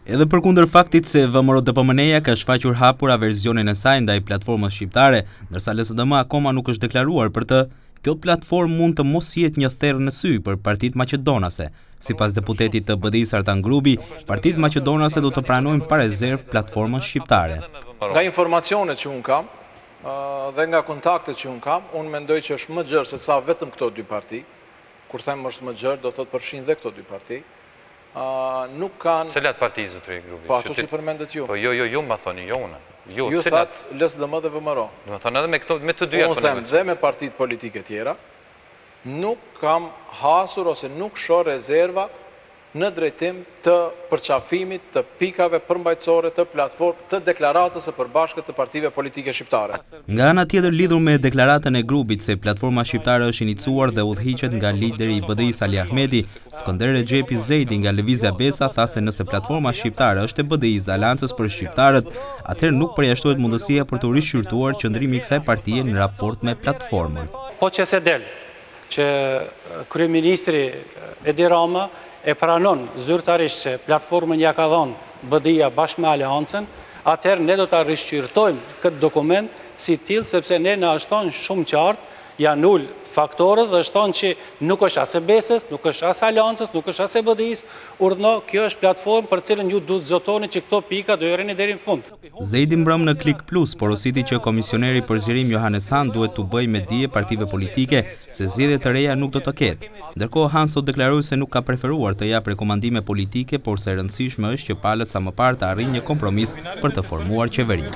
Edhe përkundër faktit se VMRO-DPMN-ja ka shfaqur hapura versionin e saj ndaj platformës shqiptare, ndërsa LSDM akoma nuk është deklaruar për të, kjo platformë mund të mos jetë një therrë në sy për partitë maqedonase. Sipas deputetit të BDI-s Artan Grubi, partitë maqedonase do të pranojnë pa rezervë platformën shqiptare. Nga informacionet që unë kam dhe nga kontaktet që unë kam, unë mendoj që është më gjerë se sa vetëm këto dy parti. Kur them është më gjerë, do të thotë përfshin dhe këto dy parti. Nuk kanë... Cilat parti, zotëri Grubi? Po, ato që përmendet ju. Po, jo, ma thoni, jo une. Ju thatë LSDM dhe VMRO. Ma thoni edhe me të dyja. Unë them dhe me partit politike tjera, nuk kam hasur ose nuk shoh rezerva në drejtim të përqafimit të pikave përmbajtësore të platformë të deklaratës së përbashkët të partive politike shqiptare. Nga ana tjetër, lidhur me deklaratën e grupit se platforma shqiptare është iniciuar dhe udhëhiqet nga lideri i BDI-s Ali Ahmeti, Skënder Recep Zejdi nga Lëvizja Besa tha se nëse platforma shqiptare është e BDI-s dhe Aleancës për shqiptarët, atëherë nuk përjashtohet mundësia për të rishqyrtuar qëndrimi i kësaj partie në raport me platformën. Po që se del që kryeministri Edi Rama e pranon zyrtarisht se platformën ja ka dhënë BDI-ja bashkë me Aleancën, atëherë ne do ta rishqyrtojmë këtë dokument si tillë sepse ne na është thonë shumë qartë, janë ul faktorët dhe është thonë që nuk është as e Besës, nuk është as Aleancës, nuk është as e BDI-s, urdhno kjo është platformë për cilën ju duhet zotoni që këto pika do jeni deri në fund. Zejdi mbrëm në Klik Plus porositi që komisioneri për zgjerim Johannes Han duhet të bëjë me dije partive politike se zgjedhje të reja nuk do të ketë. Ndërkohë Han sot deklaroi se nuk ka preferuar të japë rekomandime politike, por se e rëndësishme është që palët sa më parë të arrijë një kompromis për të formuar qeveri.